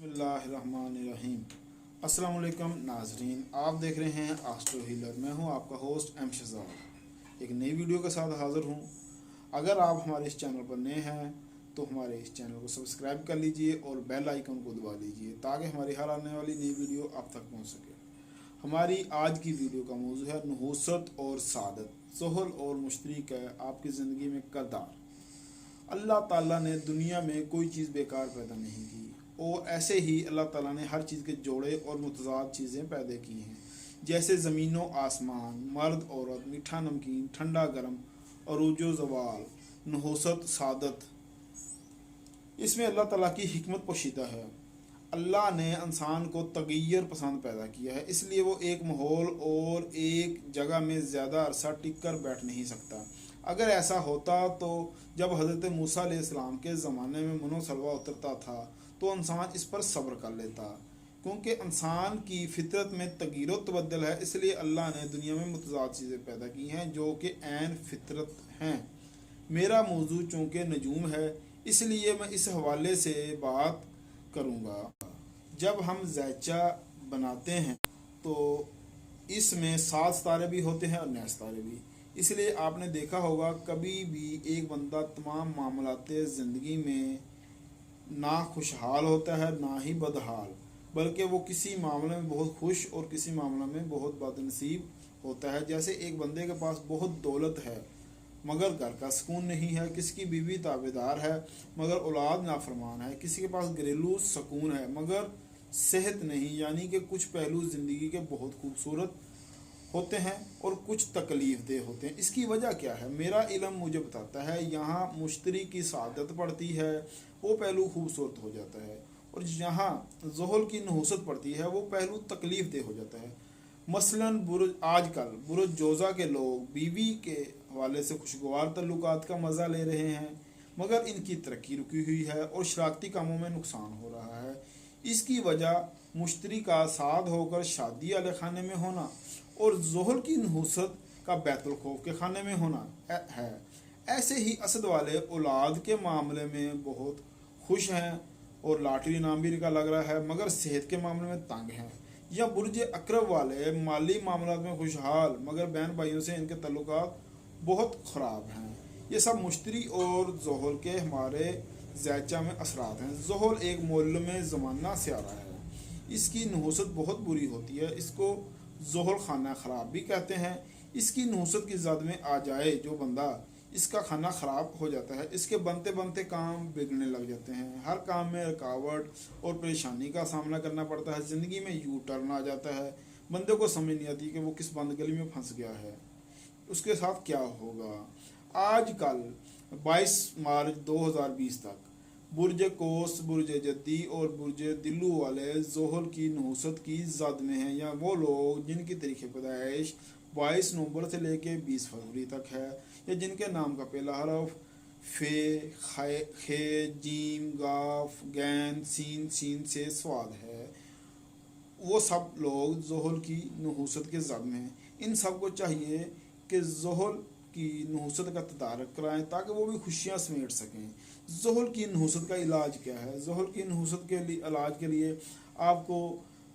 बिस्मिल्लाहिर्रहमानिर्रहीम। अस्सलाम वालेकुम नाजरीन, आप देख रहे हैं एस्ट्रो हीलर। मैं हूं आपका होस्ट एक नई वीडियो के साथ हाज़िर हूं। अगर आप हमारे इस चैनल पर नए हैं तो हमारे इस चैनल को सब्सक्राइब कर लीजिए और बेल आइकन को दबा लीजिए ताकि हमारी हर आने वाली नई वीडियो आप तक पहुंच सके। हमारी आज की वीडियो का मौजू है नहुसत और सादत, जुhl और मुश्तरी का आपकी ज़िंदगी में किरदार। अल्लाह ताला ने दुनिया में कोई चीज़ बेकार पैदा नहीं की और ऐसे ही अल्लाह ताला ने हर चीज़ के जोड़े और मुतज़ाद चीज़ें पैदा की हैं, जैसे ज़मीन व आसमान, मर्द औरत, मीठा नमकीन, ठंडा गर्म, अरूजो ज़वाल, नहुसत सादत। इसमें अल्लाह ताला की हिकमत पोशीदा है। अल्लाह ने इंसान को तगय्युर पसंद पैदा किया है, इसलिए वो एक माहौल और एक जगह में ज़्यादा अरसा टिक कर बैठ नहीं सकता। अगर ऐसा होता तो जब हज़रत मूसा अलैहिस्सलाम के ज़माने में मनो सलवा उतरता था तो इंसान इस पर सब्र कर लेता, क्योंकि इंसान की फितरत में तगय्युर व तबद्दुल है। इसलिए अल्लाह ने दुनिया में मुतज़ाद चीज़ें पैदा की हैं जो कि ऐन फितरत हैं। मेरा मौजू चूँकि नजूम है, इसलिए मैं इस हवाले से बात करूँगा। जब हम ज़ैचा बनाते हैं तो इसमें 7 सितारे भी होते हैं और 9 सितारे भी। इसलिए आपने देखा होगा कभी भी एक बंदा तमाम मामलाते ज़िंदगी में ना खुशहाल होता है ना ही बदहाल, बल्कि वो किसी मामले में बहुत खुश और किसी मामले में बहुत बदनसीब होता है। जैसे एक बंदे के पास बहुत दौलत है मगर घर का सुकून नहीं है, किसी की बीवी ताबेदार है मगर औलाद नाफरमान है, किसी के पास घरेलू सुकून है मगर सेहत नहीं, यानी कि कुछ पहलू ज़िंदगी के बहुत खूबसूरत होते हैं और कुछ तकलीफ दह होते हैं। इसकी वजह क्या है? मेरा इल्म मुझे बताता है यहाँ मुश्तरी की सादत पड़ती है वो पहलू खूबसूरत हो जाता है, और जहाँ जुhl की नहुसत पड़ती है वो पहलू तकलीफ दह हो जाता है। मसलन आजकल बुर्ज जोज़ा के लोग बीवी के हवाले से खुशगवार तल्लुकात का मज़ा ले रहे हैं मगर इनकी तरक्की रुकी हुई है और शरारती कामों में नुकसान हो रहा है। इसकी वजह मुश्तरी का साद होकर शादी वाले खाने में होना और जुhl की नहुसत का बैतुल खौफ के खाने में होना है। ऐसे ही असद वाले औलाद के मामले में बहुत खुश हैं और लाटरी नाम भी इनका लग रहा है मगर सेहत के मामले में तंग हैं। या बुर्ज अकरब वाले माली मामलात में खुशहाल मगर बहन भाइयों से इनके तल्लुकात बहुत ख़राब हैं। ये सब मुश्तरी और जुhl के हमारे ज़ैचा में असरात हैं। जुhl एक मौलम ज़माना से आ रहा है, इसकी नहुसत बहुत बुरी होती है, इसको जुhl खाना ख़राब भी कहते हैं। इसकी नहुसत की ज़द में आ जाए जो बंदा, इसका खाना ख़राब हो जाता है, इसके बनते बनते काम बिगड़ने लग जाते हैं, हर काम में रुकावट और परेशानी का सामना करना पड़ता है, ज़िंदगी में यू टर्न आ जाता है, बंदे को समझ नहीं आती कि वो किस बंद गली में फंस गया है, उसके साथ क्या होगा। आजकल 22 मार्च 2020 तक बुर्ज कोस, बुर्ज जद्दी और बुर्ज दिल्लू वाले जुhl की नहुसत की ज़द में हैं, या वो लोग जिनकी तारीख़ पैदाइश 22 नवंबर से लेके 20 फरवरी तक है, या जिनके नाम का पहला हरफ फे, खे, जीम, गाफ, गैन, सीन से स्वाद है, वो सब लोग जुhl की नहुसत के ज़द में हैं। इन सब को चाहिए कि जुhl की नहुसत का तदारक कराएं ताकि वो भी खुशियाँ समेट सकें। जुhl की नहुसत का इलाज क्या है? जुhl की नहुसत के लिए इलाज के लिए आपको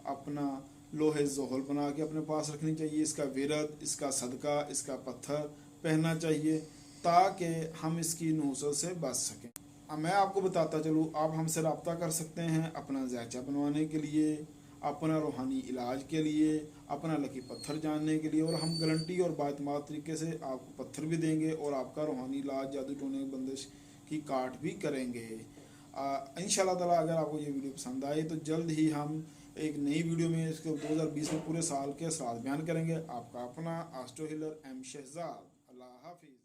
अपना लोहे जुhl बना के अपने पास रखनी चाहिए, इसका विरद, इसका सदका, इसका पत्थर पहनना चाहिए ताकि हम इसकी नहुसत से बच सकें। अब मैं आपको बताता चलूँ, आप हमसे रब्ता कर सकते हैं अपना ज़ैचा बनवाने के लिए, अपना रूहानी इलाज के लिए, अपना लकी पत्थर जानने के लिए, और हम गारंटी और बातमात तरीके से आपको पत्थर भी देंगे और आपका रूहानी इलाज, जादू टोने बंदिश की काट भी करेंगे। इंशाल्लाह ताला अगर आपको ये वीडियो पसंद आए तो जल्द ही हम एक नई वीडियो में इसके 2020 में पूरे साल के असरात बयान करेंगे। आपका अपना एस्ट्रो हीलर एम शहजाद। अल्लाह हाफिज़।